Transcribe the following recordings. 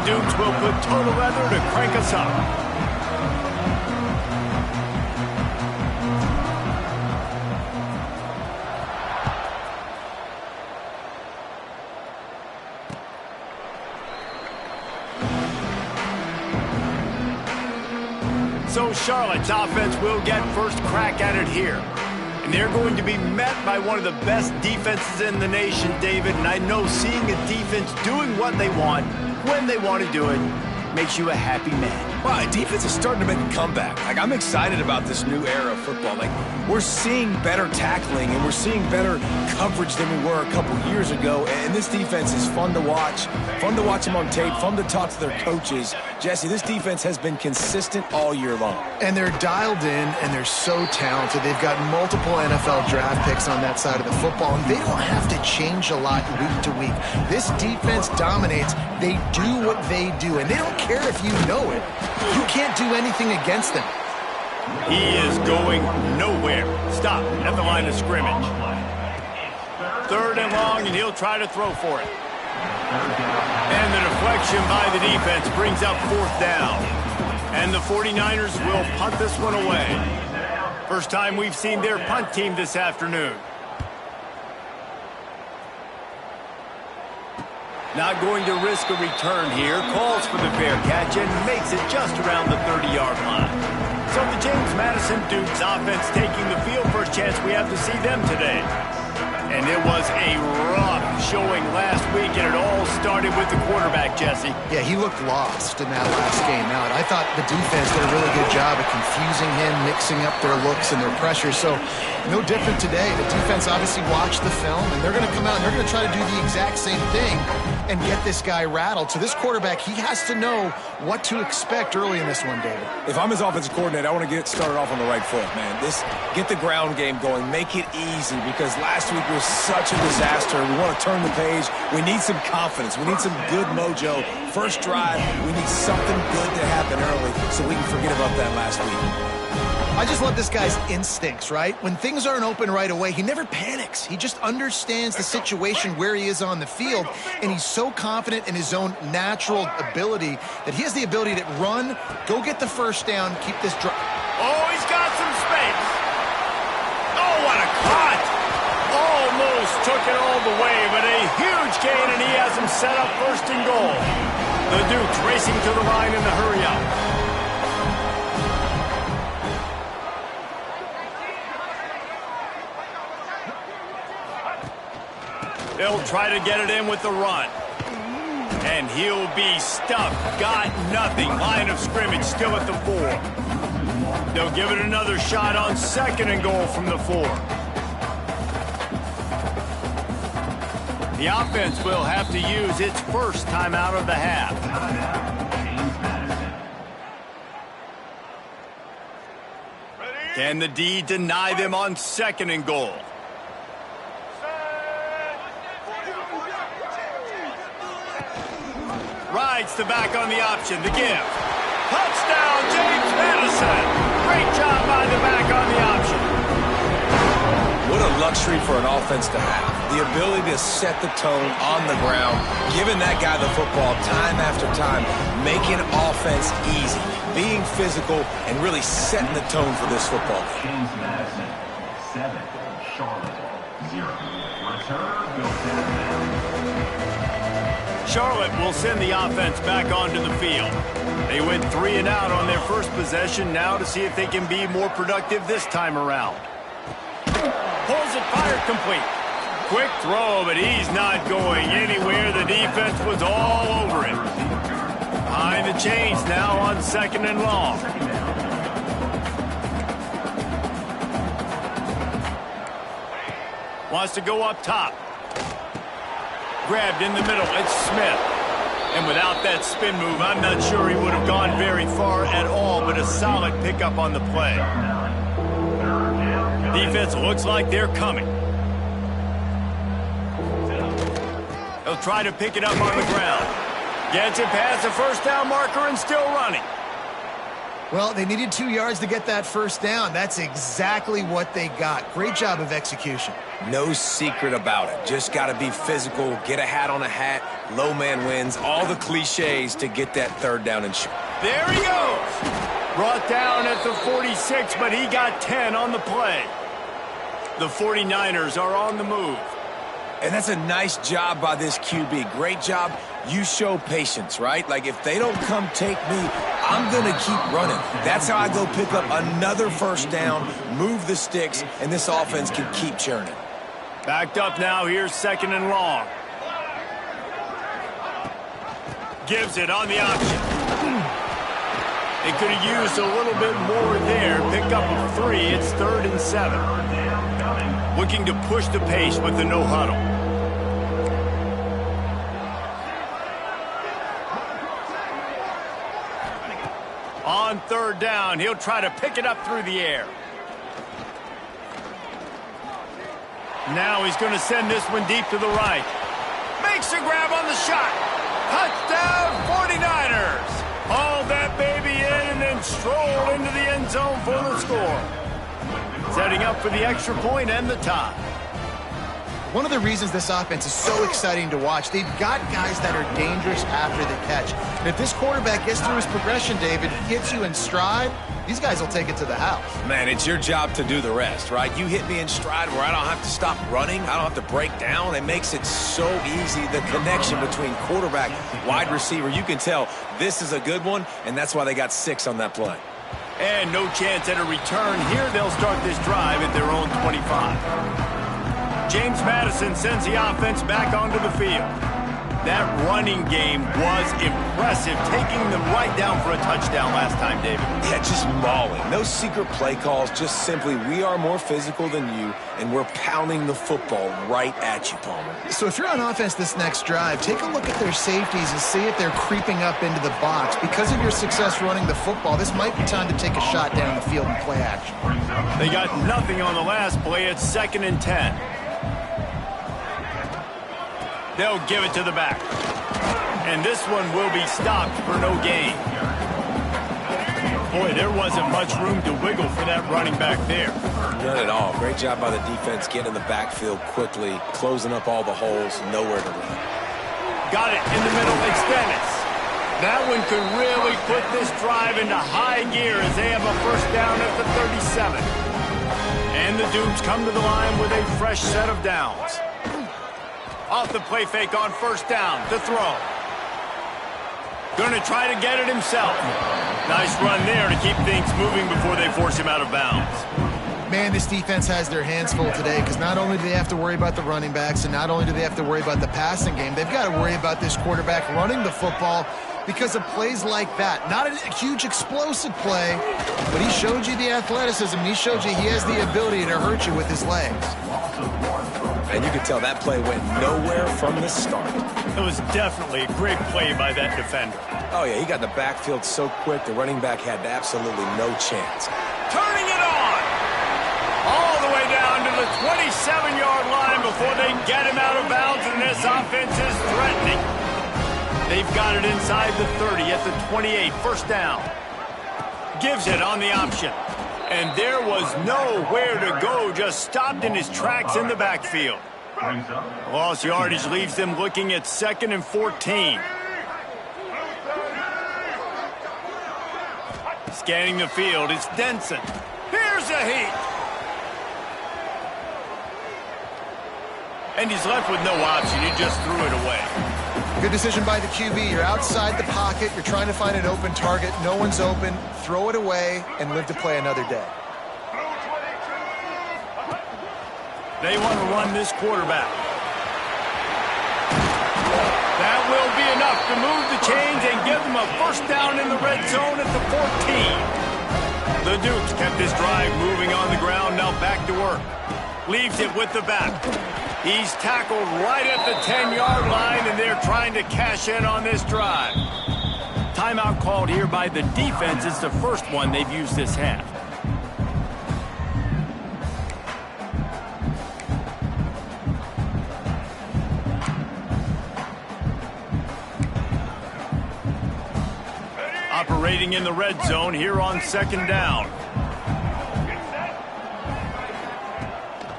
Dukes will put total leather to crank us up. So Charlotte's offense will get first crack at it here. And they're going to be met by one of the best defenses in the nation, David. And I know seeing a defense doing what they want, when they want to do it, makes you a happy man. Well, defense is starting to make a comeback. Like, I'm excited about this new era of football. Like, we're seeing better tackling and we're seeing better coverage than we were a couple years ago. And this defense is fun to watch them on tape, fun to talk to their coaches. Jesse, this defense has been consistent all year long. And they're dialed in, and they're so talented. They've got multiple NFL draft picks on that side of the football, and they don't have to change a lot week to week. This defense dominates. They do what they do, and they don't care if you know it. You can't do anything against them. He is going nowhere. Stop at the line of scrimmage. 3rd and long, and he'll try to throw for it. And the deflection by the defense brings up 4th down. And the 49ers will punt this one away. First time we've seen their punt team this afternoon. Not going to risk a return here. Calls for the fair catch and makes it just around the 30-yard line. So the James Madison Dukes offense taking the field. First chance we have to see them today. And it was a rough showing last week, and it all started with the quarterback, Jesse. Yeah, he looked lost in that last game. Now, I thought the defense did a really good job of confusing him, mixing up their looks and their pressure. So, no different today. The defense obviously watched the film, and they're going to come out and they're going to try to do the exact same thing and get this guy rattled. So this quarterback, he has to know what to expect early in this one, David. If I'm his offensive coordinator, I want to get started off on the right foot, man. Get the ground game going. Make it easy, because last week was such a disaster. We want to turn the page. We need some confidence. We need some good mojo. First drive, we need something good to happen early so we can forget about that last week. I just love this guy's instincts, right? When things aren't open right away, he never panics. He just understands the situation where he is on the field, and he's so confident in his own natural ability that he has the ability to run, go get the first down, keep this drive. Oh, he's got some space. Oh, what a cut. Almost took it all the way, but a huge gain, and he has him set up 1st and goal. The Dukes racing to the line in the hurry-up. They'll try to get it in with the run. And he'll be stuffed. Got nothing. Line of scrimmage still at the 4. They'll give it another shot on 2nd and goal from the 4. The offense will have to use its first timeout of the half. Can the D deny them on 2nd and goal? Rides the back on the option. The give. Touchdown, James Madison. Great job by the back on the option. What a luxury for an offense to have. The ability to set the tone on the ground, giving that guy the football time after time, making offense easy, being physical, and really setting the tone for this football game. James Madison, 7. Charlotte, 0. Return, Bill Dennis. Charlotte will send the offense back onto the field. They went 3 and out on their first possession, now to see if they can be more productive this time around. Pulls it, fired complete. Quick throw, but he's not going anywhere. The defense was all over him. Behind the chains now on 2nd and long. Wants to go up top. Grabbed in the middle. It's Smith. And without that spin move, I'm not sure he would have gone very far at all, but a solid pickup on the play. Defense looks like they're coming. He'll try to pick it up on the ground. Gets it past the 1st down marker and still running. Well, they needed 2 yards to get that first down. That's exactly what they got. Great job of execution. No secret about it. Just got to be physical, get a hat on a hat, low man wins, all the cliches to get that third down and short. There he goes. Brought down at the 46, but he got 10 on the play. The 49ers are on the move. And that's a nice job by this QB. Great job. You show patience, right? Like, if they don't come take me, I'm going to keep running. That's how I go pick up another first down, move the sticks, and this offense can keep churning. Backed up now. Here's 2nd and long. Gives it on the option. They could have used a little bit more there. Pick up a 3. It's 3rd and 7. Looking to push the pace with the no huddle. On 3rd down, he'll try to pick it up through the air. Now he's going to send this one deep to the right. Makes a grab on the shot. Touchdown, 49ers. Hauled that baby in and then strolled into the end zone for the score. Setting up for the extra point and the tie. One of the reasons this offense is so exciting to watch, they've got guys that are dangerous after the catch. And if this quarterback gets through his progression, David, gets you in stride, these guys will take it to the house. Man, it's your job to do the rest, right? You hit me in stride where I don't have to stop running. I don't have to break down. It makes it so easy. The connection between quarterback, wide receiver, you can tell this is a good one, and that's why they got 6 on that play. And no chance at a return here. They'll start this drive at their own 25. James Madison sends the offense back onto the field. That running game was impressive, taking them right down for a touchdown last time, David. Yeah, just mauling. No secret play calls, just simply we are more physical than you, and we're pounding the football right at you, Palmer. So if you're on offense this next drive, take a look at their safeties and see if they're creeping up into the box. Because of your success running the football, this might be time to take a shot down the field and play action. They got nothing on the last play. It's 2nd and 10. They'll give it to the back. And this one will be stopped for no gain. Boy, there wasn't much room to wiggle for that running back there. None at all. Great job by the defense getting in the backfield quickly, closing up all the holes, nowhere to run. Got it in the middle, extended. That one could really put this drive into high gear as they have a first down at the 37. And the Dukes come to the line with a fresh set of downs. Off the play fake on first down to throw. Going to try to get it himself. Nice run there to keep things moving before they force him out of bounds. Man, this defense has their hands full today because not only do they have to worry about the running backs and not only do they have to worry about the passing game, they've got to worry about this quarterback running the football because of plays like that. Not a huge explosive play, but he showed you the athleticism. He showed you he has the ability to hurt you with his legs. And you can tell that play went nowhere from the start. It was definitely a great play by that defender. Oh, yeah, he got the backfield so quick, the running back had absolutely no chance. Turning it on! All the way down to the 27-yard line before they get him out of bounds, and this offense is threatening. They've got it inside the 30 at the 28, first down. Gives it on the option. And there was nowhere to go, just stopped in his tracks in the backfield. Lost yardage leaves them looking at 2nd and 14. Scanning the field, it's Denson. Here's a heat. And he's left with no option. He just threw it away. Good decision by the QB. You're outside the pocket. You're trying to find an open target. No one's open. Throw it away and live to play another day. They want to run this quarterback. That will be enough to move the chains and give them a first down in the red zone at the 14. The Dukes kept this drive moving on the ground. Now back to work. Leaves it with the back. He's tackled right at the 10-yard line, and they're trying to cash in on this drive. Timeout called here by the defense. It's the first one they've used this half. Operating in the red zone here on second down.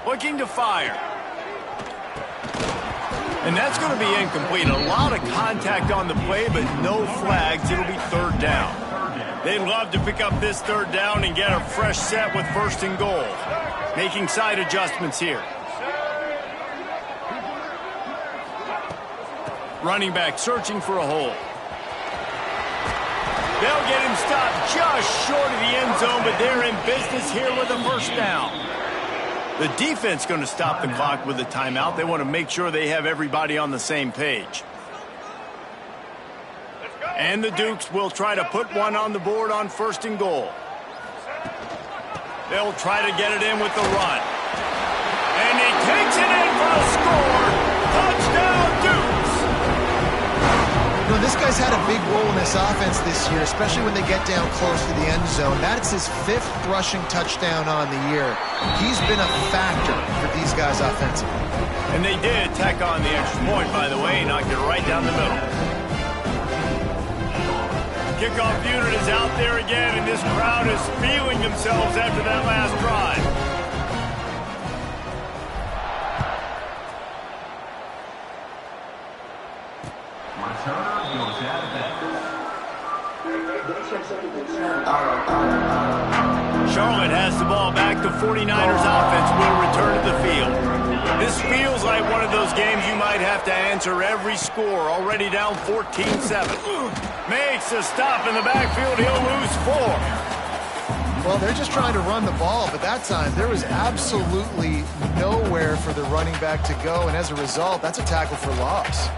Looking to fire. And that's going to be incomplete. A lot of contact on the play, but no flags. It'll be third down. They'd love to pick up this third down and get a fresh set with first and goal. Making side adjustments here. Running back searching for a hole. They'll get him stopped just short of the end zone, but they're in business here with a first down. The defense going to stop the clock with a timeout. They want to make sure they have everybody on the same page. And the Dukes will try to put one on the board on first and goal. They'll try to get it in with the run. And he takes it in for a score. Touchdown, Dukes! You know, this guy's had a big role in this offense this year, especially when they get down close to the end zone. That's his 5th rushing touchdown on the year. He's been a factor for these guys offensively. And they did tack on the extra point, by the way, knocked it right down the middle. Kickoff unit is out there again, and this crowd is feeling themselves after that last drive. Returner goes out of bounds. Charlotte has the ball back. The 49ers offense will return to the field. This feels like one of those games you might have to answer every score. Already down 14-7. Makes a stop in the backfield. He'll lose 4. Well, they're just trying to run the ball, but that time there was absolutely nowhere for the running back to go, and as a result, that's a tackle for loss.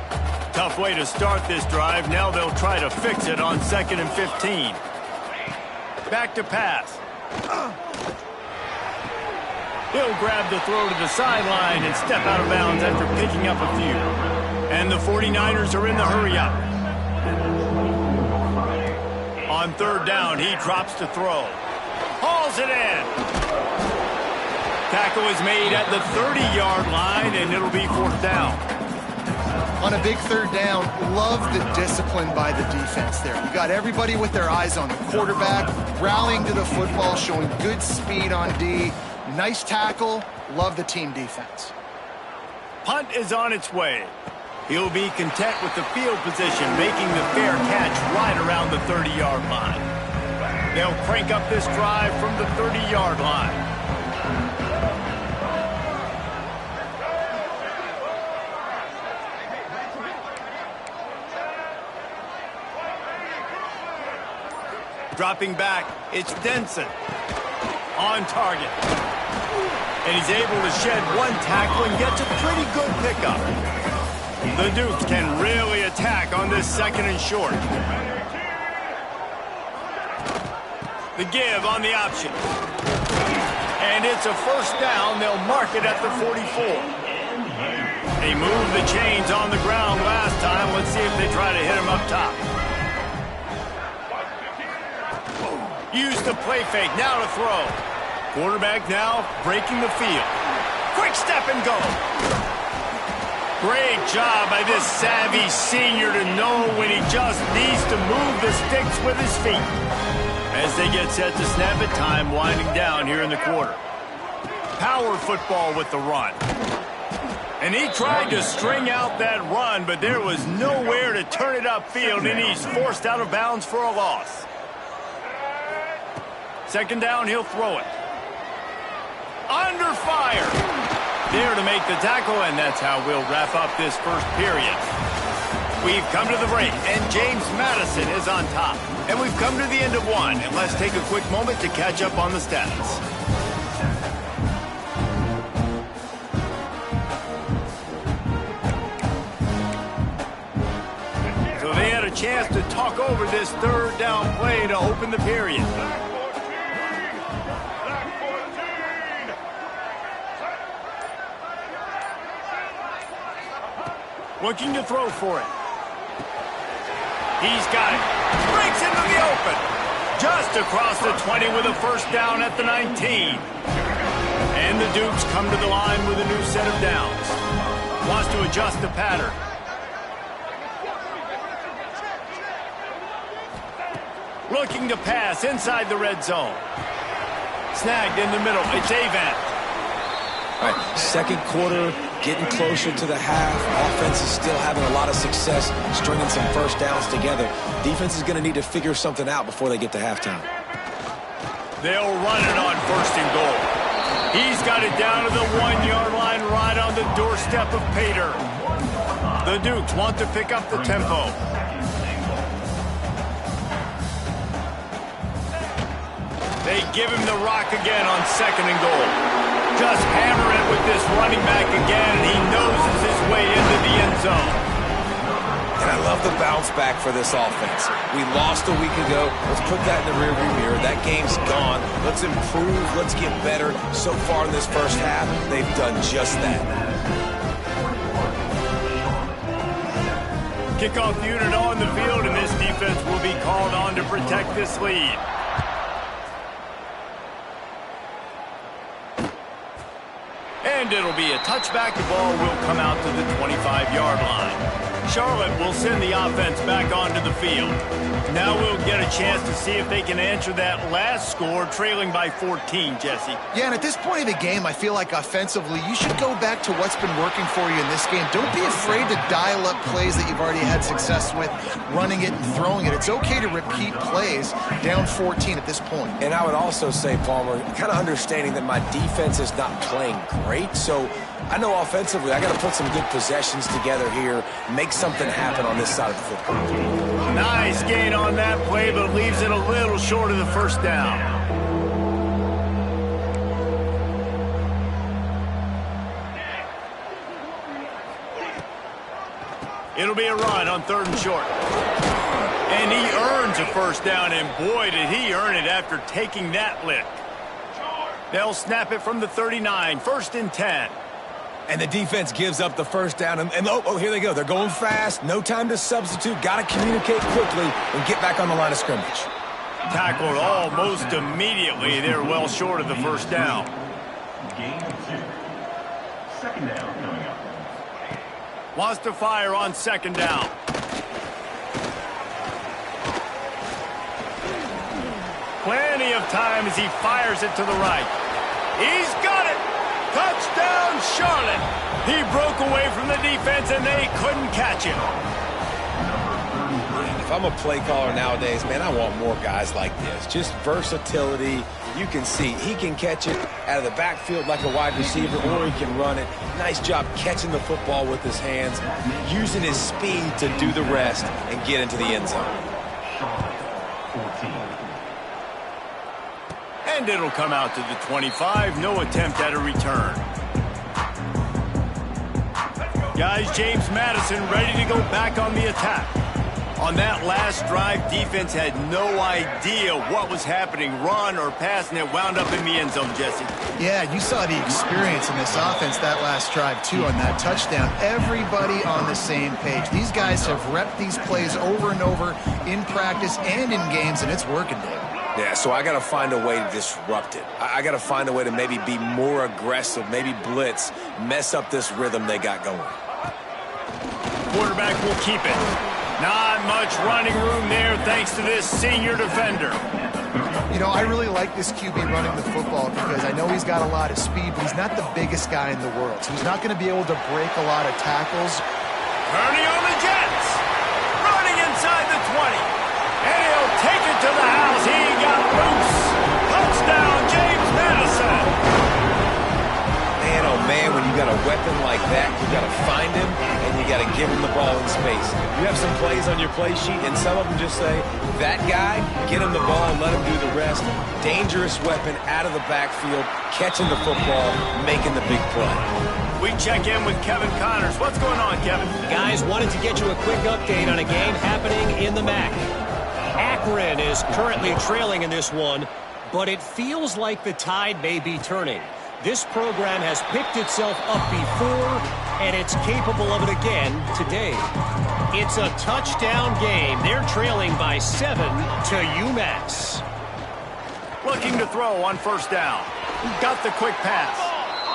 Tough way to start this drive. Now they'll try to fix it on 2nd and 15. Back to pass. He'll grab the throw to the sideline and step out of bounds after picking up a few. And the 49ers are in the hurry-up. On 3rd down, he drops to throw. Hauls it in. Tackle is made at the 30-yard line, and it'll be 4th down. On a big 3rd down, love the discipline by the defense there. You got everybody with their eyes on the quarterback, rallying to the football, showing good speed on D. Nice tackle. Love the team defense. Punt is on its way. He'll be content with the field position, making the fair catch right around the 30-yard line. They'll crank up this drive from the 30-yard line. Dropping back, it's Denson. On target. And he's able to shed one tackle and gets a pretty good pickup. The Dukes can really attack on this 2nd and short. The give on the option. And it's a first down. They'll mark it at the 44. They moved the chains on the ground last time. Let's see if they try to hit him up top. Use the play fake. Now to throw. Quarterback now breaking the field. Quick step and go. Great job by this savvy senior to know when he just needs to move the sticks with his feet. As they get set to snap it, time winding down here in the quarter. Power football with the run. And he tried to string out that run, but there was nowhere to turn it upfield, and he's forced out of bounds for a loss. 2nd down, he'll throw it. Under fire. There to make the tackle, and that's how we'll wrap up this first period. We've come to the break, and James Madison is on top. And we've come to the end of one, and let's take a quick moment to catch up on the stats. So they had a chance to talk over this 3rd down play to open the period. Looking to throw for it. He's got it. Breaks into the open. Just across the 20 with a first down at the 19. And the Dukes come to the line with a new set of downs. Wants to adjust the pattern. Looking to pass inside the red zone. Snagged in the middle. It's Avant. All right, second quarter, getting closer to the half. Offense is still having a lot of success stringing some first downs together. Defense is going to need to figure something out before they get to halftime. They'll run it on 1st and goal. He's got it down to the 1-yard line right on the doorstep of Pater. The Dukes want to pick up the tempo. They give him the rock again on 2nd and goal. Just hammer it with this running back again, and he noses his way into the end zone. And I love the bounce back for this offense. We lost a week ago. Let's put that in the rearview mirror. That game's gone. Let's improve. Let's get better. So far in this first half, they've done just that. Kickoff unit on the field, and this defense will be called on to protect this lead. And it'll be a touchback. The ball will come out to the 25-yard line. Charlotte will send the offense back onto the field. Now we'll get a chance to see if they can answer that last score, trailing by 14, Jesse. Yeah, and at this point of the game, I feel like offensively, you should go back to what's been working for you in this game. Don't be afraid to dial up plays that you've already had success with, running it and throwing it. It's okay to repeat plays down 14 at this point. And I would also say, Palmer, kind of understanding that my defense is not playing great, so I know offensively I got to put some good possessions together here, make something happen on this side of the football. Nice gain on that play, but leaves it a little short of the first down. It'll be a run on 3rd and short. And he earns a first down, and boy, did he earn it after taking that lick. They'll snap it from the 39, 1st and 10. And the defense gives up the first down. And oh, here they go. They're going fast. No time to substitute. Got to communicate quickly and get back on the line of scrimmage. Tackled almost immediately. They're well short of the first down. Game 2. 2nd down coming up. Wants to fire on 2nd down. Plenty of time as he fires it to the right. He's got it! Touchdown, Charlotte! He broke away from the defense, and they couldn't catch him. If I'm a play caller nowadays, man, I want more guys like this. Just versatility. You can see he can catch it out of the backfield like a wide receiver, or he can run it. Nice job catching the football with his hands, using his speed to do the rest and get into the end zone. And it'll come out to the 25. No attempt at a return. Guys, James Madison ready to go back on the attack. On that last drive, defense had no idea what was happening, run or pass, and it wound up in the end zone, Jesse. Yeah, you saw the experience in this offense that last drive, too, on that touchdown. Everybody on the same page. These guys have repped these plays over and over in practice and in games, and it's working, Dave. Yeah, so I got to find a way to disrupt it. I got to find a way to maybe be more aggressive, maybe blitz, mess up this rhythm they got going. Quarterback will keep it. Not much running room there thanks to this senior defender. You know, I really like this QB running the football because I know he's got a lot of speed, but he's not the biggest guy in the world. So he's not going to be able to break a lot of tackles. Ernie on the Jets. Running inside the 20. And he'll take it to the house. He got loose. Touchdown, James Madison. Man, oh man, when you got a weapon like that, you got to find him and you got to give him the ball in space. You have some plays on your play sheet, and some of them just say, that guy, get him the ball and let him do the rest. Dangerous weapon out of the backfield, catching the football, making the big play. We check in with Kevin Connors. What's going on, Kevin? Guys, wanted to get you a quick update on a game happening in the MAC. Akron is currently trailing in this one, but it feels like the tide may be turning. This program has picked itself up before, and it's capable of it again today. It's a touchdown game. They're trailing by 7 to UMass. Looking to throw on 1st down. Got the quick pass.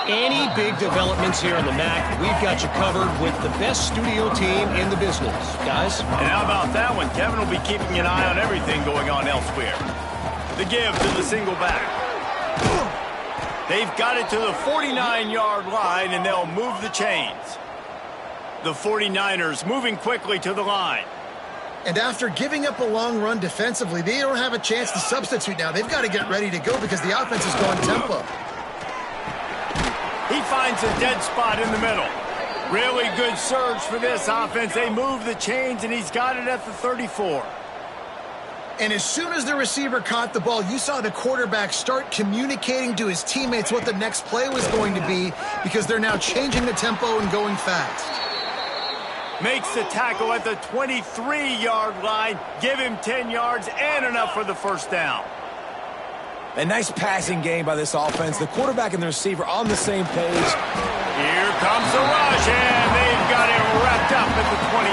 Any big developments here in the MAC, we've got you covered with the best studio team in the business. Guys? And how about that one? Kevin will be keeping an eye on everything going on elsewhere. The give to the single back. They've got it to the 49-yard line, and they'll move the chains. The 49ers moving quickly to the line. And after giving up a long run defensively, they don't have a chance to substitute now. They've got to get ready to go because the offense is going tempo. He finds a dead spot in the middle. Really good surge for this offense. They move the chains, and he's got it at the 34. And as soon as the receiver caught the ball, you saw the quarterback start communicating to his teammates what the next play was going to be because they're now changing the tempo and going fast. Makes the tackle at the 23-yard line. Give him 10 yards and enough for the first down. A nice passing game by this offense. The quarterback and the receiver on the same page. Here comes the rush, and they've got it wrapped up at the 28.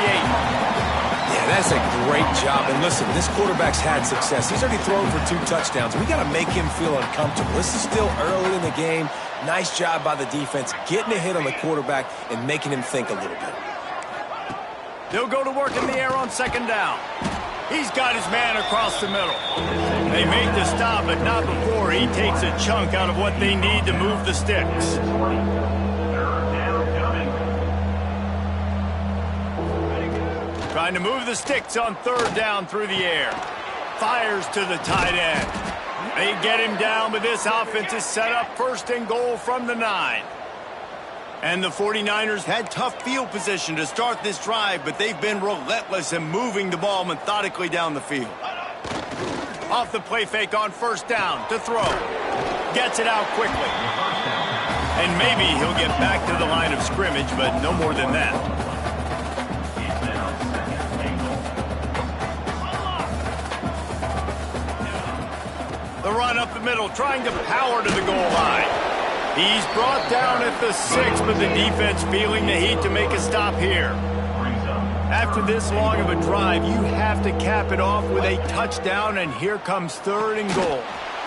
Yeah, that's a great job. And listen, this quarterback's had success. He's already thrown for 2 touchdowns. We got to make him feel uncomfortable. This is still early in the game. Nice job by the defense, getting a hit on the quarterback and making him think a little bit. They'll go to work in the air on second down. He's got his man across the middle. They make the stop, but not before he takes a chunk out of what they need to move the sticks. Trying to move the sticks on third down through the air. Fires to the tight end. They get him down, but this offense is set up first and goal from the 9. And the 49ers had tough field position to start this drive, but they've been relentless in moving the ball methodically down the field. Off the play fake on first down to throw. Gets it out quickly. And maybe he'll get back to the line of scrimmage, but no more than that. The run up the middle, trying to power to the goal line. He's brought down at the 6, but the defense feeling the heat to make a stop here. After this long of a drive, you have to cap it off with a touchdown, and here comes third and goal.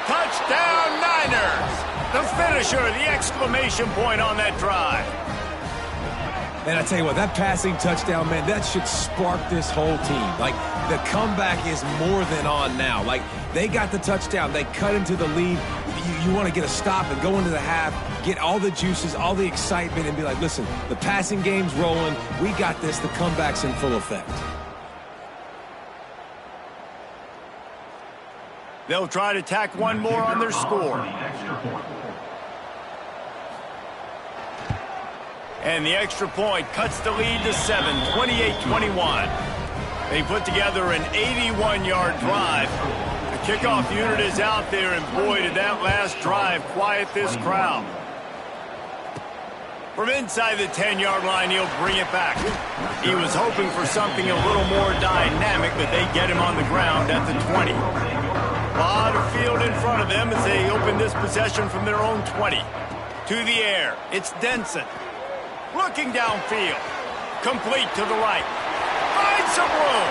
Touchdown, Niners! The finisher, the exclamation point on that drive. And I tell you what, that passing touchdown, man, that should spark this whole team. Like, the comeback is more than on now. Like, they got the touchdown. They cut into the lead. You want to get a stop and go into the half, get all the juices, all the excitement, and be like, listen, the passing game's rolling. We got this. The comeback's in full effect. They'll try to tack one more on their score. And the extra point cuts the lead to 7, 28-21. They put together an 81-yard drive. The kickoff unit is out there, and boy, did that last drive quiet this crowd. From inside the 10-yard line, he'll bring it back. He was hoping for something a little more dynamic, but they get him on the ground at the 20. A lot of field in front of them as they open this possession from their own 20. To the air, it's Denson. Looking downfield. Complete to the right. Finds some room.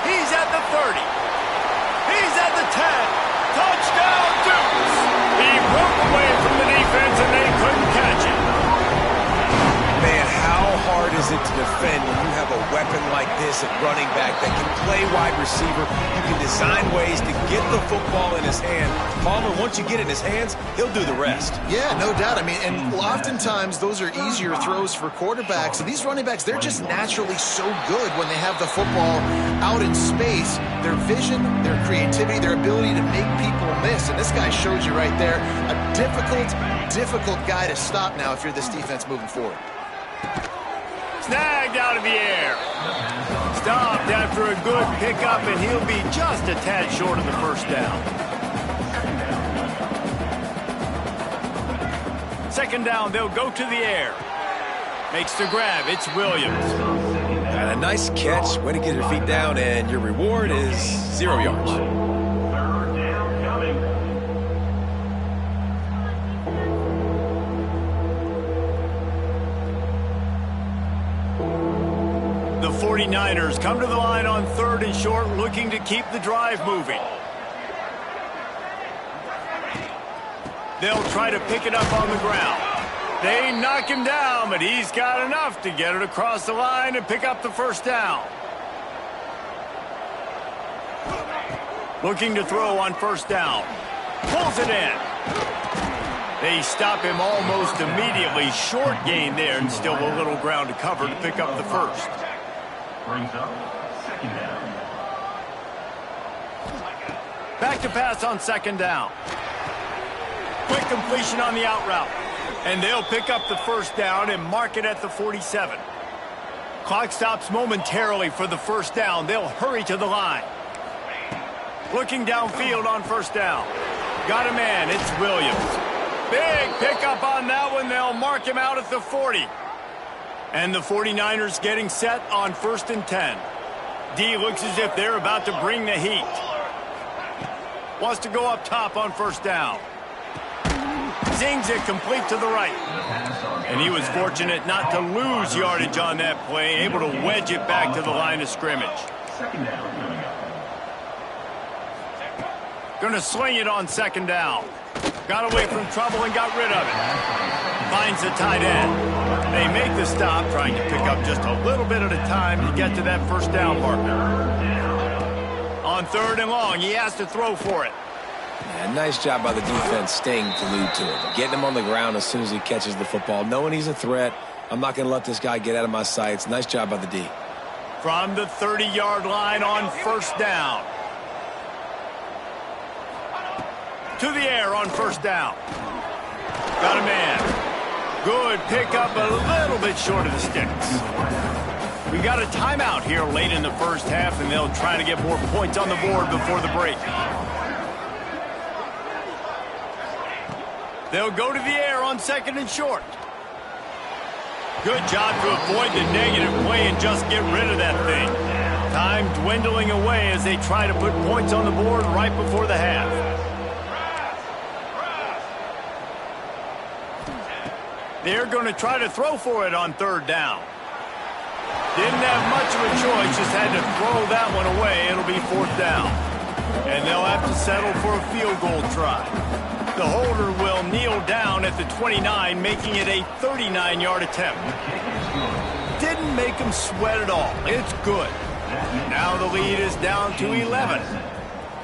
He's at the 30. He's at the 10. Touchdown, Dukes. He broke away from the defense and they couldn't catch him. Man, how hard is it to defend when you have a weapon like this at running back that can play wide receiver? You can design ways to get the football in his hand. Palmer, once you get it in his hands, he'll do the rest. Yeah, no doubt. I mean, and oftentimes those are easier throws for quarterbacks. And these running backs, they're just naturally so good when they have the football out in space. Their vision, their creativity, their ability to make people miss. And this guy showed you right there, a difficult guy to stop now if you're this defense moving forward. Snagged out of the air. Stopped after a good pickup, and he'll be just a tad short of the first down. Second down, they'll go to the air. Makes the grab. It's Williams. And a nice catch. Way to get your feet down, and your reward is 0 yards. The 49ers come to the line on third and short, looking to keep the drive moving. They'll try to pick it up on the ground. They knock him down, but he's got enough to get it across the line and pick up the first down. Looking to throw on first down. Pulls it in. They stop him almost immediately. Short gain there and still a little ground to cover to pick up the first. Brings up second down. Back to pass on second down. Quick completion on the out route. And they'll pick up the first down and mark it at the 47. Clock stops momentarily for the first down. They'll hurry to the line. Looking downfield on first down. Got a man. It's Williams. Big pickup on that one. They'll mark him out at the 40. And the 49ers getting set on 1st and 10. D looks as if they're about to bring the heat. Wants to go up top on first down. Zings it complete to the right. And he was fortunate not to lose yardage on that play, able to wedge it back to the line of scrimmage. Second down coming up. Going to sling it on second down. Got away from trouble and got rid of it. Finds the tight end. They make the stop, trying to pick up just a little bit at a time to get to that first down marker. On 3rd and long, he has to throw for it. Yeah, nice job by the defense staying glued to him. Getting him on the ground as soon as he catches the football. Knowing he's a threat, I'm not going to let this guy get out of my sights. Nice job by the D. From the 30-yard line on first down. To the air on first down. Got a man. Good pickup, a little bit short of the sticks. We got a timeout here late in the first half, and they'll try to get more points on the board before the break. They'll go to the air on 2nd and short. Good job to avoid the negative play and just get rid of that thing. Time dwindling away as they try to put points on the board right before the half. They're going to try to throw for it on 3rd down. Didn't have much of a choice, just had to throw that one away. It'll be 4th down. And they'll have to settle for a field goal try. The holder will kneel down at the 29, making it a 39-yard attempt. Didn't make him sweat at all. It's good. Now the lead is down to 11.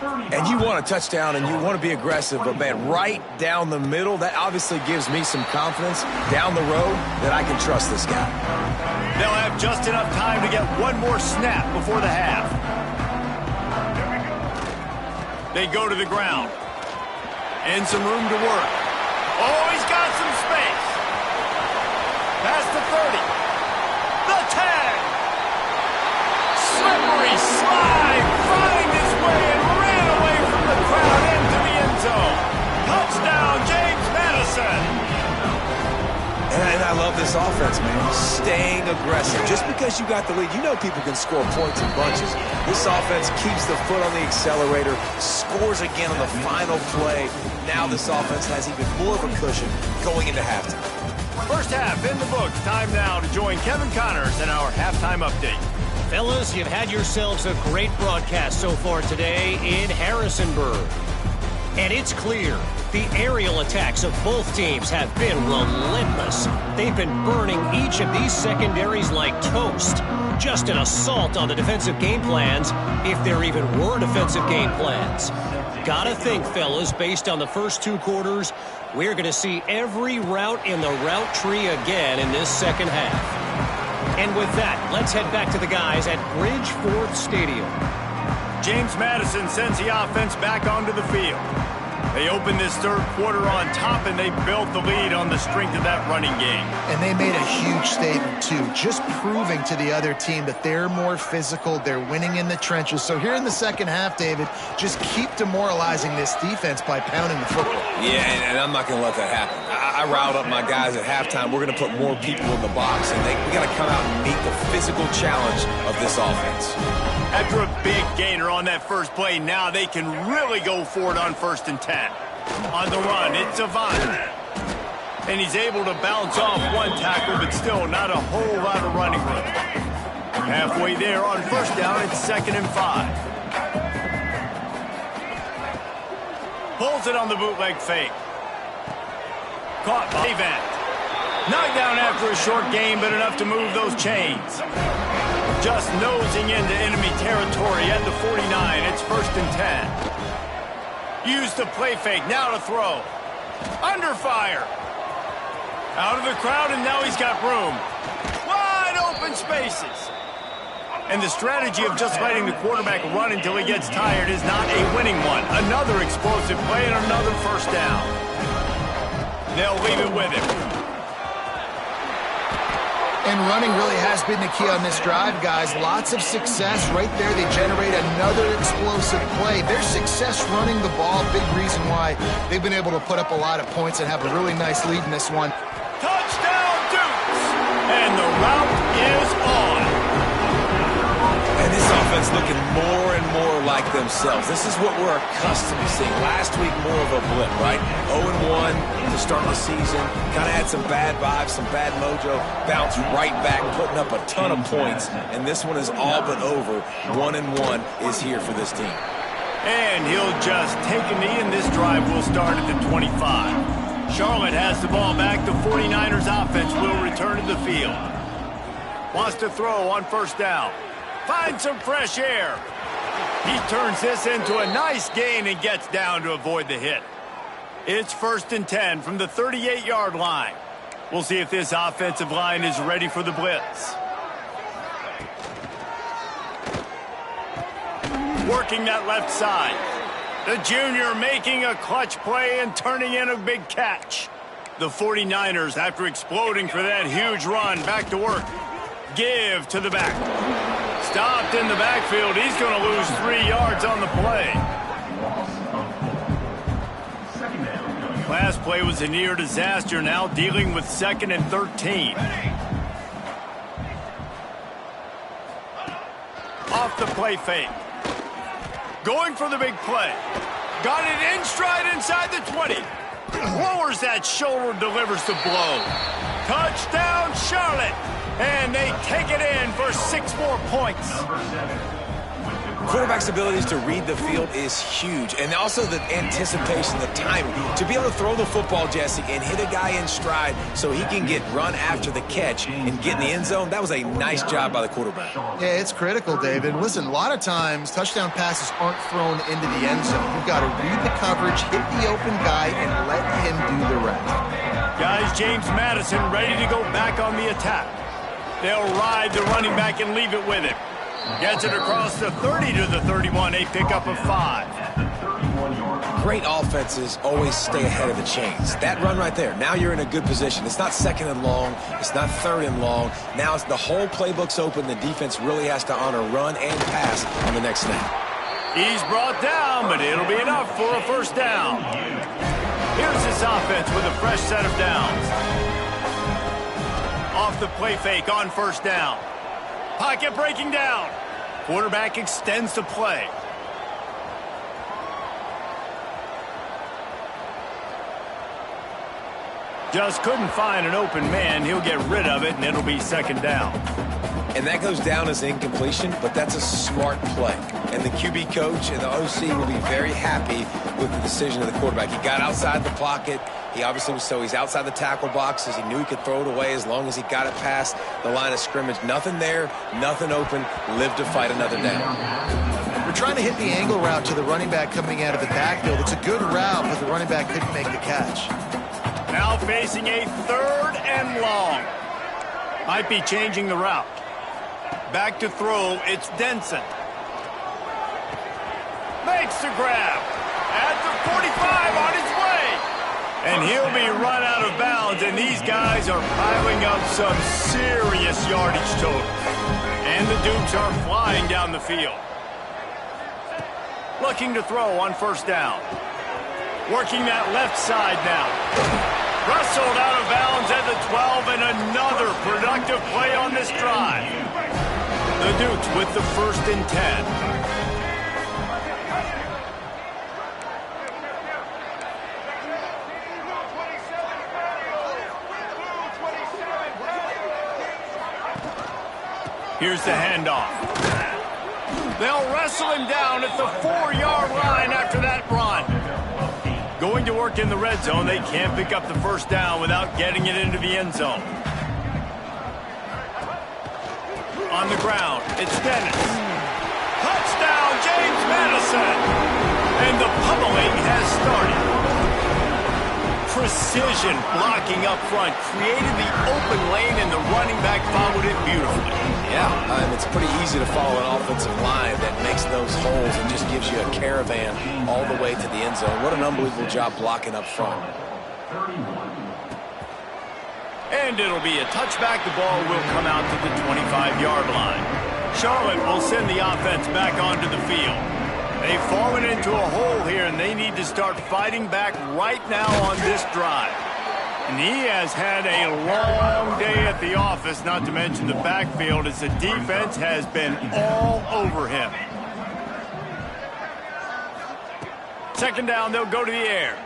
And you want a touchdown and you want to be aggressive, but, man, right down the middle, that obviously gives me some confidence down the road that I can trust this guy. They'll have just enough time to get one more snap before the half. They go to the ground. And some room to work. Oh, he's got some space. Past the 30. The 10. Slippery slide. Find his way and ran away from the crowd into the end zone. Touchdown, James Madison. And I love this offense, man. Staying aggressive. Just because you got the lead, you know people can score points in bunches. This offense keeps the foot on the accelerator, scores again on the final play. Now this offense has even more of a cushion going into halftime. First half in the books. Time now to join Kevin Connors in our halftime update. Fellas, you've had yourselves a great broadcast so far today in Harrisonburg. And it's clear the aerial attacks of both teams have been relentless. They've been burning each of these secondaries like toast. Just an assault on the defensive game plans, if there even were defensive game plans. Gotta think, fellas, based on the first 2 quarters, we're going to see every route in the route tree again in this second half. And with that, let's head back to the guys at Bridgeforth Stadium. James Madison sends the offense back onto the field. They opened this 3rd quarter on top, and they built the lead on the strength of that running game. And they made a huge statement, too, just proving to the other team that they're more physical, they're winning in the trenches. So here in the second half, David, just keep demoralizing this defense by pounding the football. Yeah, and I'm not going to let that happen. I riled up my guys at halftime. We're going to put more people in the box, and we got to come out and meet the physical challenge of this offense. After a big gainer on that first play, now they can really go for it on 1st and 10. On the run, it's Avant. And he's able to bounce off one tackle, but still not a whole lot of running room. Halfway there on 1st down, it's 2nd and 5. Pulls it on the bootleg fake. Caught by Avant. Knocked down after a short game, but enough to move those chains. Just nosing into enemy territory at the 49. It's 1st and 10. Used the play fake, now to throw. Under fire. Out of the crowd, and now he's got room. Wide open spaces. And the strategy of just letting the quarterback run until he gets tired is not a winning one. Another explosive play and another 1st down. They'll leave it with him. And running really has been the key on this drive, guys. Lots of success right there. They generate another explosive play. Their success running the ball, big reason why they've been able to put up a lot of points and have a really nice lead in this one. Touchdown, Dukes! And the route is on. And this offense looking more and more like themselves. This is what we're accustomed to seeing. Last week, more of a blip, right? 0-1 to start the season. Kind of had some bad vibes, some bad mojo. Bounced right back, putting up a ton of points. And this one is all but over. 1-1 is here for this team. And he'll just take a knee, and this drive will start at the 25. Charlotte has the ball back. The 49ers offense will return to the field. Wants to throw on 1st down. Find some fresh air. He turns this into a nice gain and gets down to avoid the hit. It's 1st and 10 from the 38-yard line. We'll see if this offensive line is ready for the blitz. Working that left side. The junior making a clutch play and turning in a big catch. The 49ers, after exploding for that huge run, back to work. Give to the back. Stopped in the backfield. He's going to lose 3 yards on the play. Last play was a near disaster. Now dealing with 2nd and 13. Off the play fake. Going for the big play. Got it in stride inside the 20. Lowers that shoulder, delivers the blow. Touchdown, Charlotte. And they take it in for 6 more points. Quarterback's abilities to read the field is huge. And also the anticipation, the timing. To be able to throw the football, Jesse, and hit a guy in stride so he can get run after the catch and get in the end zone, that was a nice job by the quarterback. Yeah, it's critical, David. Listen, a lot of times touchdown passes aren't thrown into the end zone. You've got to read the coverage, hit the open guy, and let him do the rest. Guys, James Madison ready to go back on the attack. They'll ride the running back and leave it with him. Gets it across the 30 to the 31, a pickup of 5. Great offenses always stay ahead of the chains. That run right there, now you're in a good position. It's not 2nd and long. It's not 3rd and long. Now it's the whole playbook's open. The defense really has to honor run and pass on the next snap. He's brought down, but it'll be enough for a 1st down. Here's this offense with a fresh set of downs. Off the play fake on 1st down. Pocket breaking down. Quarterback extends the play. Just couldn't find an open man. He'll get rid of it, and it'll be 2nd down. And that goes down as incompletion, but that's a smart play. And the QB coach and the OC will be very happy with the decision of the quarterback. He got outside the pocket. He obviously was he's outside the tackle boxes. He knew he could throw it away as long as he got it past the line of scrimmage. Nothing there, nothing open. Lived to fight another down. We're trying to hit the angle route to the running back coming out of the backfield. It's a good route, but the running back couldn't make the catch. Now facing a 3rd and long. Might be changing the route. Back to throw, it's Denson. Makes the grab. At the 45 on his way. And he'll be run out of bounds, and these guys are piling up some serious yardage total. And the Dukes are flying down the field. Looking to throw on 1st down. Working that left side now. Wrestled out of bounds at the 12, and another productive play on this drive. The Dukes with the 1st and 10. Here's the handoff. They'll wrestle him down at the 4-yard line after that run. Going to work in the red zone, they can't pick up the first down without getting it into the end zone. On the ground, it's Dennis. Touchdown, James Madison! And the pummeling has started. Precision blocking up front created the open lane, and the running back followed it beautifully. Yeah, it's pretty easy to follow an offensive line that makes those holes and just gives you a caravan all the way to the end zone. What an unbelievable job blocking up front. And it'll be a touchback. The ball will come out to the 25-yard line. Charlotte will send the offense back onto the field. They've fallen into a hole here, and they need to start fighting back right now on this drive. And he has had a long day at the office, not to mention the backfield, as the defense has been all over him. Second down, they'll go to the air.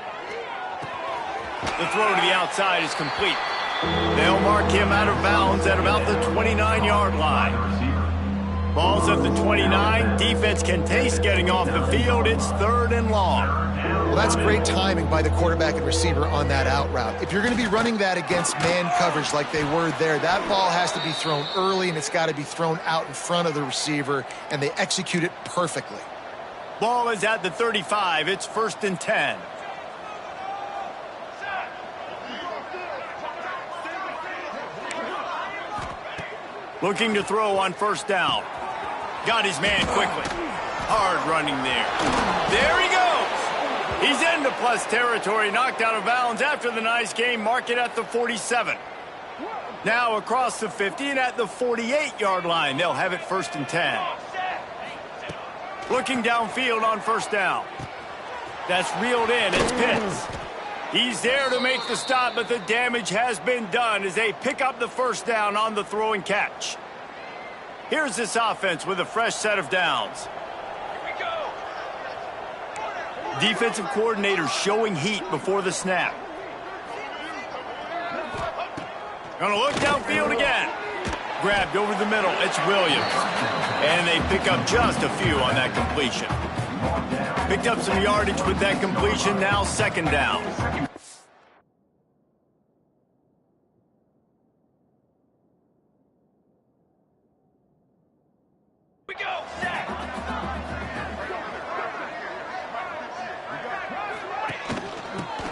The throw to the outside is complete. They'll mark him out of bounds at about the 29-yard line. Ball's at the 29. Defense can taste getting off the field. It's 3rd and long. Well, that's great timing by the quarterback and receiver on that out route. If you're going to be running that against man coverage like they were there, that ball has to be thrown early, and it's got to be thrown out in front of the receiver, and they execute it perfectly. Ball is at the 35. It's 1st and 10. Looking to throw on first down. Got his man quickly. Hard running there. There he goes. He's into plus territory, knocked out of bounds after the nice game. Mark it at the 47. Now across the 50 and at the 48-yard line. They'll have it 1st and 10. Looking downfield on first down. That's reeled in. It's Pitts. He's there to make the stop, but the damage has been done as they pick up the first down on the throw and catch. Here's this offense with a fresh set of downs. Defensive coordinator showing heat before the snap. Gonna look downfield again. Grabbed over the middle. It's Williams. And they pick up just a few on that completion. Picked up some yardage with that completion. Now 2nd down.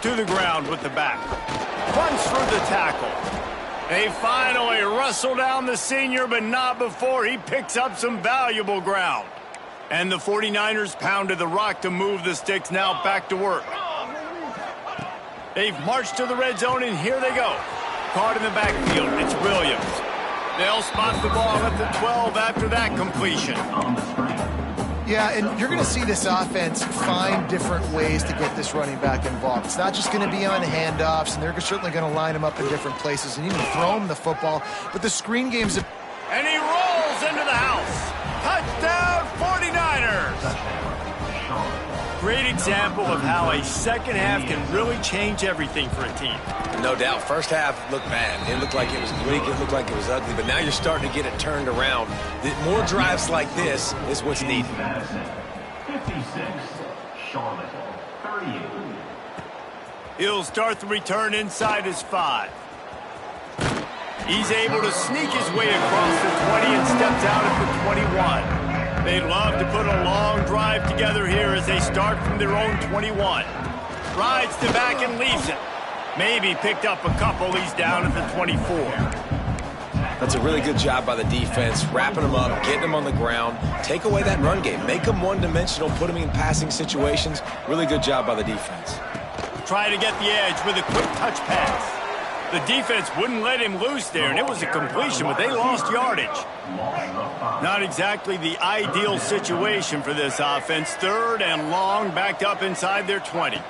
To the ground with the back. Runs through the tackle. They finally wrestle down the senior, but not before he picks up some valuable ground. And the 49ers pounded the rock to move the sticks. Now back to work. They've marched to the red zone, and here they go. Caught in the backfield. It's Williams. They'll spot the ball at the 12 after that completion. Yeah, and you're going to see this offense find different ways to get this running back involved. It's not just going to be on handoffs, and they're certainly going to line him up in different places and even throw him the football. But the screen games... And he rolls into the house. Touchdown, 49ers! Great example of how a second half can really change everything for a team. No doubt. First half looked bad. It looked like it was weak. It looked like it was ugly. But now you're starting to get it turned around. More drives like this is what's needed. 56, Charlotte, 38. He'll start the return inside his 5. He's able to sneak his way across the 20 and steps out at the 21. They'd love to put a long drive together here as they start from their own 21. Rides to back and leaves it. Maybe picked up a couple. He's down at the 24. That's a really good job by the defense, wrapping them up, getting them on the ground. Take away that run game. Make them one-dimensional, put them in passing situations. Really good job by the defense. Try to get the edge with a quick touch pass. The defense wouldn't let him loose there, and it was a completion, but they lost yardage. Not exactly the ideal situation for this offense. 3rd and long, backed up inside their 20.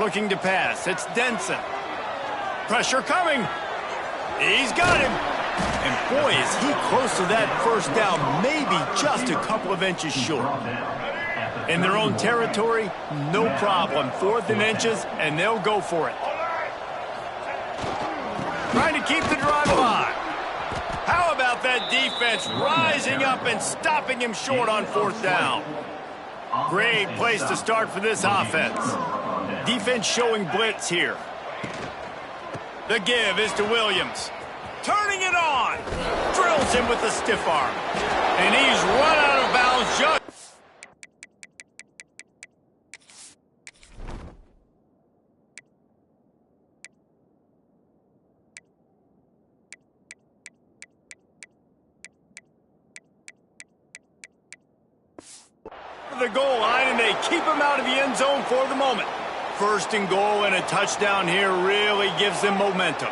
Looking to pass. It's Denson. Pressure coming. He's got him. And boy, is he close to that first down, maybe just a couple of inches short. In their own territory, no problem. 4th and inches, and they'll go for it. Trying to keep the drive alive. How about that defense rising up and stopping him short on 4th down? Great place to start for this offense. Defense showing blitz here. The give is to Williams. Turning it on. Drills him with the stiff arm. And he's run out of bounds just... the goal line, and they keep him out of the end zone for the moment. First and goal, and a touchdown here really gives them momentum.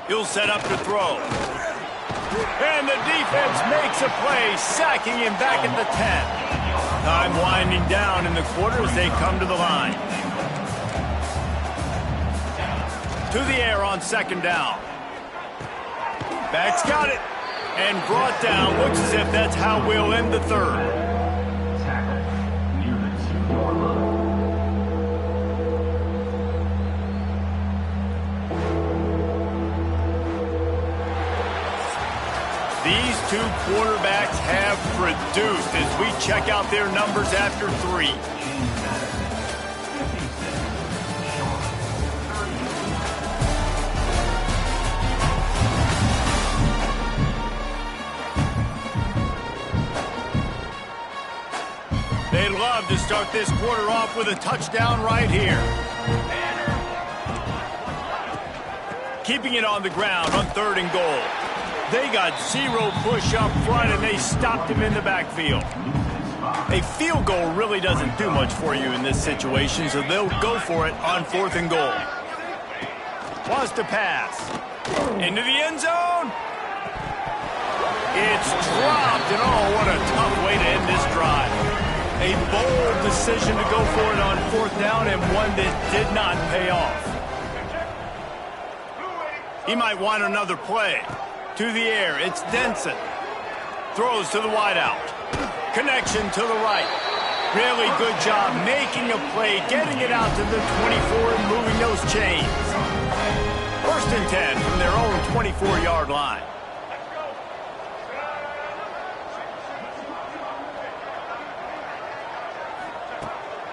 He'll set up to throw. And the defense makes a play, sacking him back at the 10. Time winding down in the quarter as they come to the line. To the air on second down. Back's got it. And brought down. Looks as if that's how we'll end the third. These two quarterbacks have produced as we check out their numbers after 3. They'd love to start this quarter off with a touchdown right here. Keeping it on the ground on 3rd and goal. They got 0 push up front, and they stopped him in the backfield. A field goal really doesn't do much for you in this situation, so they'll go for it on 4th and goal. Wants to pass. Into the end zone. It's dropped, and oh, what a tough way to end this drive. A bold decision to go for it on 4th down, and one that did not pay off. He might want another play. To the air, it's Denson. Throws to the wideout. Connection to the right. Really good job making a play, getting it out to the 24 and moving those chains. 1st and 10 from their own 24-yard line.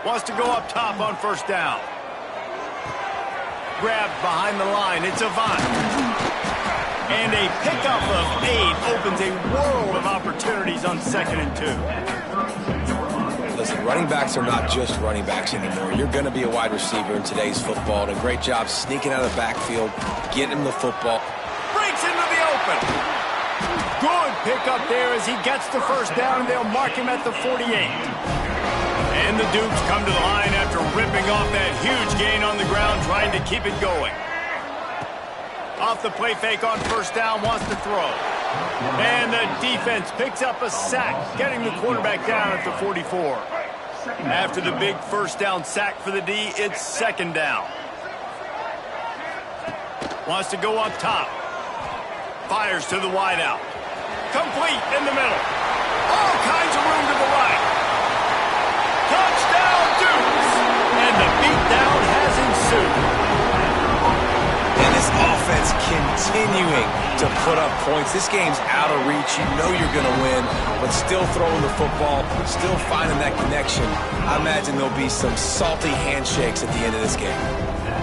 Wants to go up top on 1st down. Grabbed behind the line. It's Avant. And a pickup of 8 opens a world of opportunities on 2nd and 2. Listen, running backs are not just running backs anymore. You're going to be a wide receiver in today's football. And a great job sneaking out of the backfield, getting him the football. Breaks into the open. Good pickup there as he gets the 1st down, and they'll mark him at the 48. And the Dukes come to the line after ripping off that huge gain on the ground, trying to keep it going. Off the play fake on 1st down, wants to throw. And the defense picks up a sack, getting the quarterback down at the 44. After the big 1st down sack for the D, it's 2nd down. Wants to go up top. Fires to the wideout. Complete in the middle. All kinds of room to the right. Touchdown, Dukes! And the beatdown has ensued. And this offense continuing to put up points. This game's out of reach. You know you're going to win, but still throwing the football, still finding that connection. I imagine there'll be some salty handshakes at the end of this game.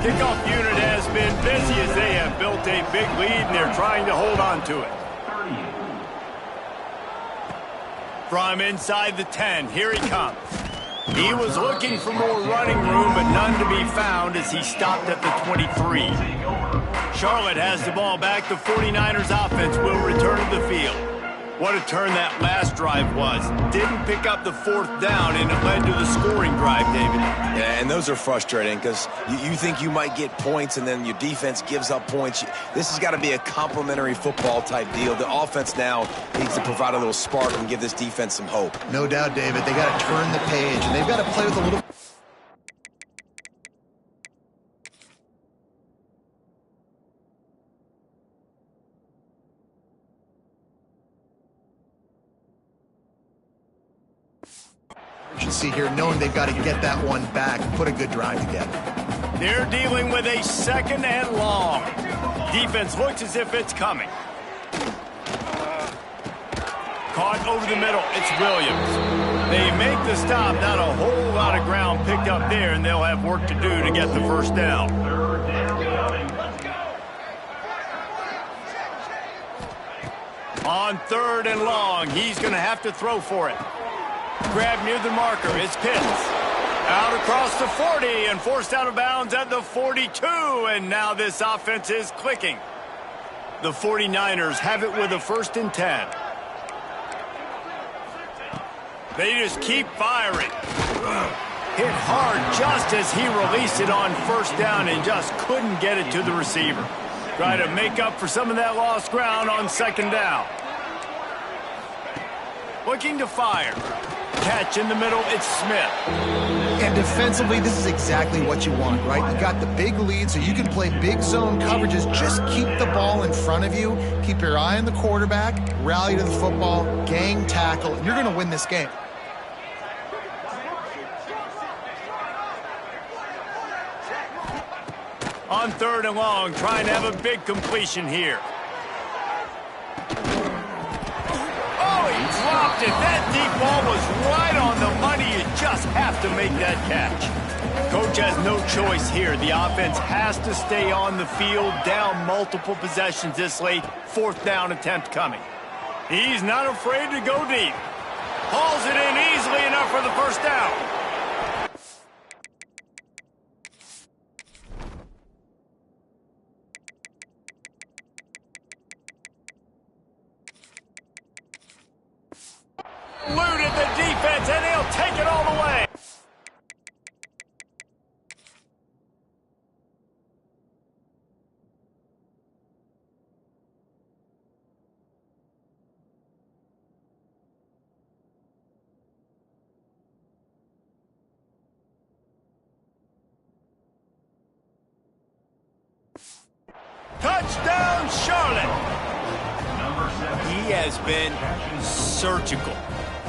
Kickoff unit has been busy as they have built a big lead, and they're trying to hold on to it. From inside the 10, here he comes. He was looking for more running room, but none to be found as he stopped at the 23. Charlotte has the ball back. The 49ers offense will return to the field. What a turn that last drive was. Didn't pick up the 4th down, and it led to the scoring drive, David. Yeah, and those are frustrating because you think you might get points, and then your defense gives up points. This has got to be a complimentary football type deal. The offense now needs to provide a little spark and give this defense some hope. No doubt, David. They got to turn the page, and they've got to play with a little... urgency here, knowing they've got to get that one back and put a good drive together. They're dealing with a 2nd and long. Defense looks as if it's coming. Caught over the middle. It's Williams. They make the stop. Not a whole lot of ground picked up there, and they'll have work to do to get the first down. Third down coming. On 3rd and long, he's going to have to throw for it. Grab near the marker. It's Pitts. Out across the 40 and forced out of bounds at the 42. And now this offense is clicking. The 49ers have it with a 1st and 10. They just keep firing. Hit hard just as he released it on 1st down and just couldn't get it to the receiver. Try to make up for some of that lost ground on 2nd down. Looking to fire. Catch in the middle, it's Smith. And defensively, this is exactly what you want, right? You got the big lead, so you can play big zone coverages. Just keep the ball in front of you. Keep your eye on the quarterback. Rally to the football. Gang tackle. And you're going to win this game. On 3rd and long, trying to have a big completion here. Oh, he dropped it. That deep ball was right on the money. You just have to make that catch. Coach has no choice here. The offense has to stay on the field, down multiple possessions this late. 4th down attempt coming. He's not afraid to go deep. Hauls it in easily enough for the 1st down. Eluded the defense, and he'll take it all the way. Touchdown, Charlotte. He has been surgical.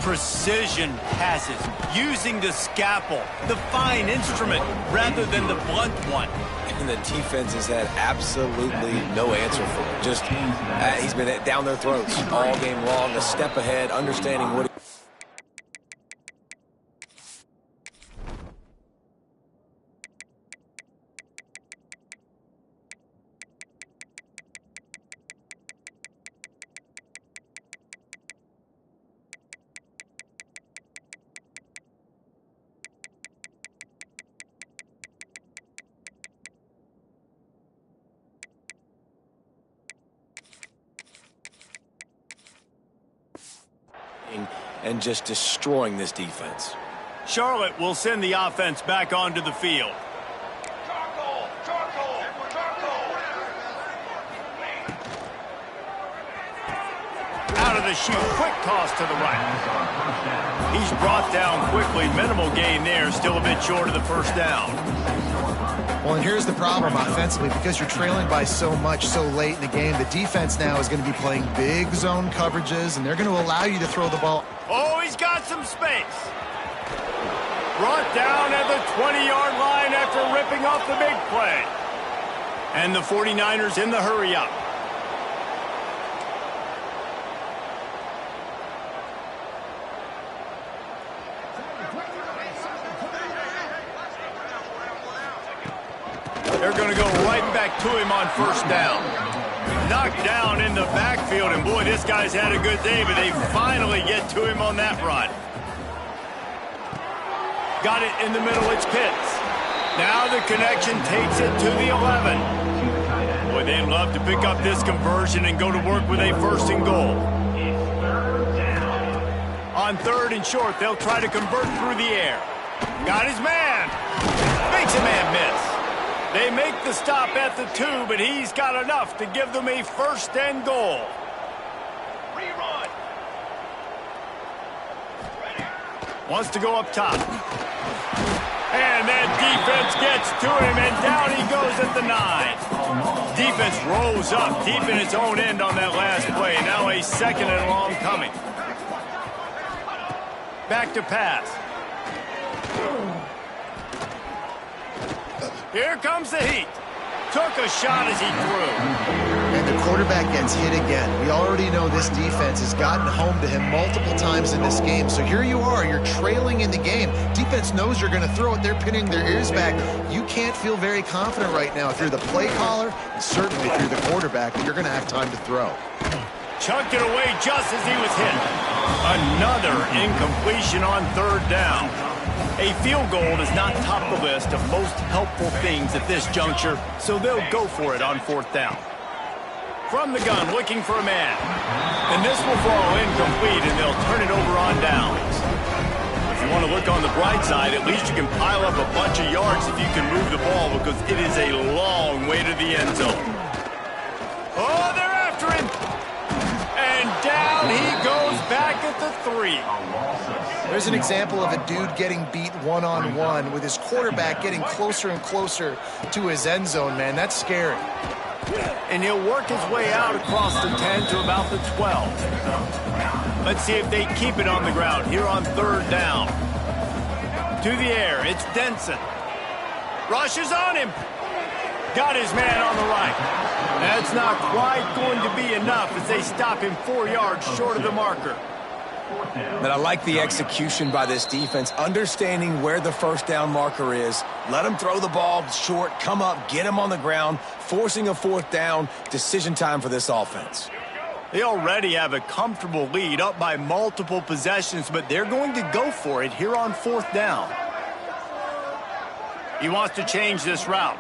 Precision passes, using the scalpel, the fine instrument, rather than the blunt one. And the defense has had absolutely no answer for him. Just, he's been down their throats all game long, a step ahead, understanding what and just destroying this defense. Charlotte will send the offense back onto the field. Out of the chute, quick toss to the right. He's brought down quickly. Minimal gain there, still a bit short of the 1st down. Well, and here's the problem offensively. Because you're trailing by so much so late in the game, the defense now is going to be playing big zone coverages, and they're going to allow you to throw the ball. Oh, he's got some space. Brought down at the 20-yard line after ripping off the big play. And the 49ers in the hurry-up. They're going to go right back to him on 1st down. Knocked down in the backfield, and boy, this guy's had a good day, but they finally get to him on that run. Got it in the middle, it's Pitts. Now the connection takes it to the 11. Boy, they'd love to pick up this conversion and go to work with a 1st and goal. On 3rd and short, they'll try to convert through the air. Got his man. Makes a man miss. They make the stop at the 2, but he's got enough to give them a 1st and goal. Rerun. Wants to go up top. And that defense gets to him, and down he goes at the 9. Defense rolls up deep in its own end on that last play. Now a 2nd and long coming. Back to pass. Here comes the heat. Took a shot as he threw. And the quarterback gets hit again. We already know this defense has gotten home to him multiple times in this game. So here you are, you're trailing in the game. Defense knows you're going to throw it. They're pinning their ears back. You can't feel very confident right now if you're the play caller, and certainly if you're the quarterback, that you're going to have time to throw. Chunked it away just as he was hit. Another incompletion on third down. A field goal is not top the list of most helpful things at this juncture, so they'll go for it on fourth down. From the gun, looking for a man. And this will fall incomplete, and they'll turn it over on downs. If you want to look on the bright side, at least you can pile up a bunch of yards if you can move the ball, because it is a long way to the end zone. Oh, they're after him. And down he goes back at the 3. There's an example of a dude getting beat one-on-one with his quarterback getting closer and closer to his end zone, man. That's scary. And he'll work his way out across the 10 to about the 12. Let's see if they keep it on the ground here on third down. To the air, it's Denson. Rushes on him. Got his man on the right. That's not quite going to be enough as they stop him 4 yards short of the marker. But I like the execution by this defense, understanding where the first down marker is. Let them throw the ball short, come up, get him on the ground, forcing a fourth down. Decision time for this offense. They already have a comfortable lead up by multiple possessions, but they're going to go for it here on fourth down. He wants to change this route.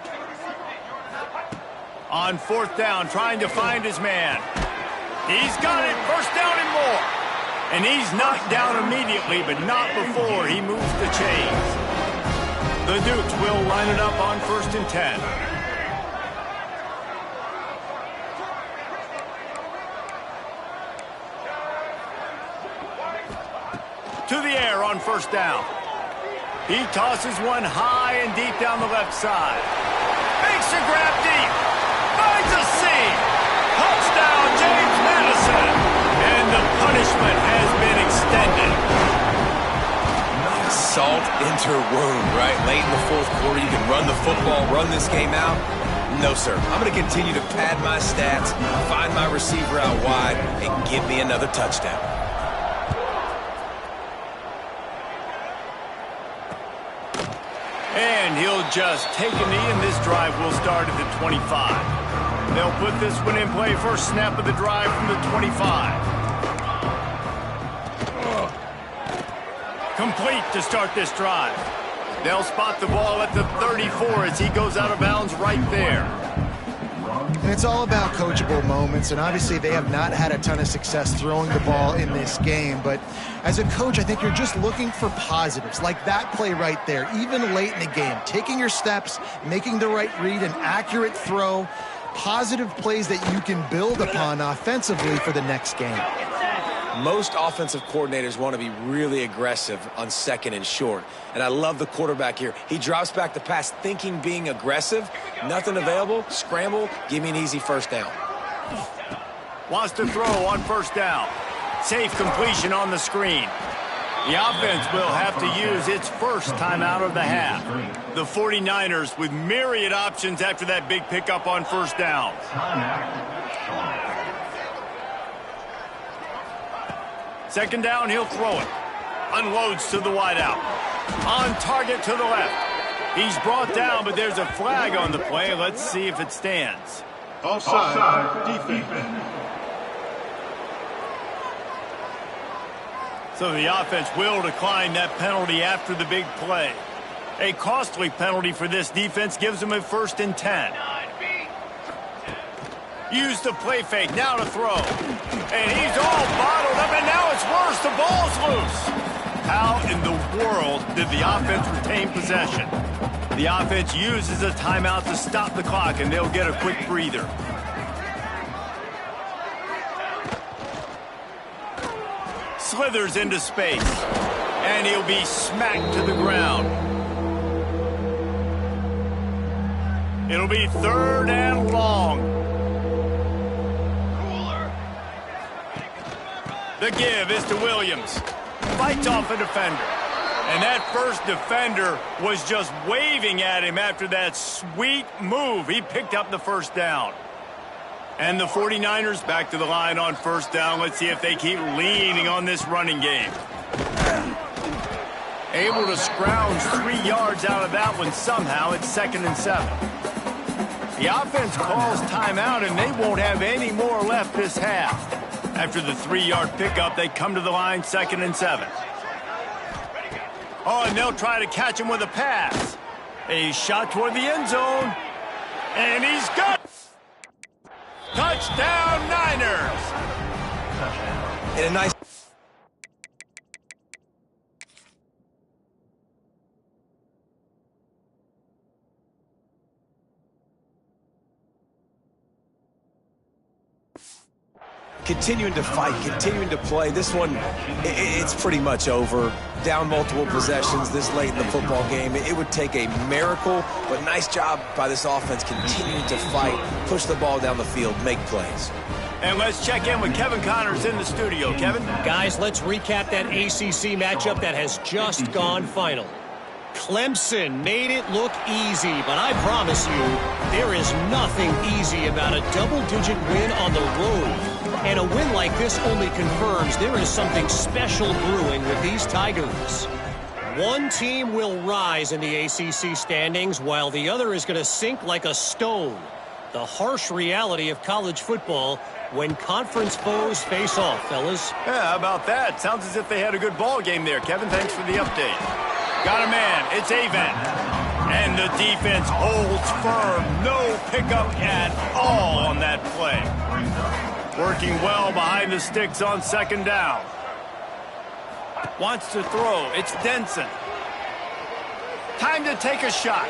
On fourth down, trying to find his man. He's got it, first down and more. And he's knocked down immediately, but not before he moves the chains. The Dukes will line it up on 1st and 10. To the air on first down. He tosses one high and deep down the left side. Makes a grab deep. Finds a seam. Touchdown, James Madison. And the punishment has been extended. Salt into wound, right? Late in the fourth quarter, you can run the football, run this game out. No, sir. I'm going to continue to pad my stats, find my receiver out wide, and give me another touchdown. And he'll just take a knee, and this drive will start at the 25. They'll put this one in play. First snap of the drive from the 25. Complete to start this drive. They'll spot the ball at the 34 as he goes out of bounds right there. And it's all about coachable moments, and obviously they have not had a ton of success throwing the ball in this game. But as a coach, I think you're just looking for positives, like that play right there, even late in the game. Taking your steps, making the right read, an accurate throw, positive plays that you can build upon offensively for the next game. Most offensive coordinators want to be really aggressive on second and short. And I love the quarterback here. He drops back the pass thinking being aggressive. Nothing available. Scramble. Give me an easy first down. Wants to throw on first down. Safe completion on the screen. The offense will have to use its first timeout of the half. The 49ers with myriad options after that big pickup on first down. Second down, he'll throw it. Unloads to the wideout. On target to the left. He's brought down, but there's a flag on the play. Let's see if it stands. Offside, defense. So the offense will decline that penalty after the big play. A costly penalty for this defense gives them a 1st and 10. Use the play fake, now to throw. And he's all bottled up, and now it's worse. The ball's loose. How in the world did the offense retain possession? The offense uses a timeout to stop the clock, and they'll get a quick breather. Slithers into space, and he'll be smacked to the ground. It'll be 3rd and long. The give is to Williams. Fights off a defender. And that first defender was just waving at him after that sweet move. He picked up the first down. And the 49ers back to the line on first down. Let's see if they keep leaning on this running game. Able to scrounge 3 yards out of that one somehow. It's 2nd and 7. The offense calls timeout, and they won't have any more left this half. After the 3-yard pickup, they come to the line, 2nd and 7. Oh, and they'll try to catch him with a pass. A shot toward the end zone. And he's got it. Touchdown, Niners. And a nice... Continuing to fight, continuing to play. This one, it's pretty much over. Down multiple possessions this late in the football game. It would take a miracle, but nice job by this offense continuing to fight, push the ball down the field, make plays. And let's check in with Kevin Connors in the studio. Kevin? Guys, let's recap that ACC matchup that has just gone final. Clemson made it look easy, but I promise you, there is nothing easy about a double-digit win on the road. And a win like this only confirms there is something special brewing with these Tigers. One team will rise in the ACC standings, while the other is going to sink like a stone. The harsh reality of college football when conference foes face off, fellas. Yeah, how about that? Sounds as if they had a good ball game there, Kevin. Thanks for the update. Got a man. It's Avent. And the defense holds firm. No pickup at all on that play. Working well behind the sticks on 2nd down. Wants to throw. It's Denson. Time to take a shot.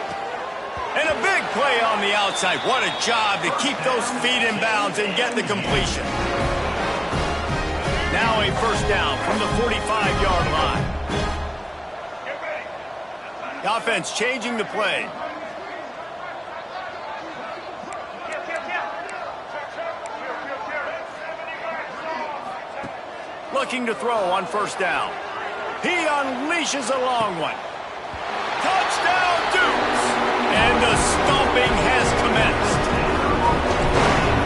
And a big play on the outside. What a job to keep those feet in bounds and get the completion. Now a first down from the 45-yard line. The offense changing the play. Looking to throw on first down. He unleashes a long one. Touchdown, Dukes! And the stomping has commenced.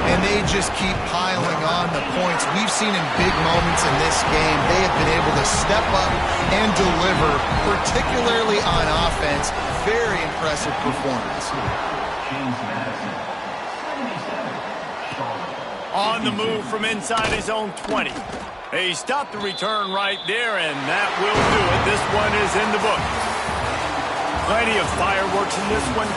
And they just keep piling on the points. We've seen in big moments in this game, they have been able to step up and deliver, particularly on offense. Very impressive performance. On the move from inside his own 20. He stopped the return right there, and that will do it. This one is in the book. Plenty of fireworks in this one.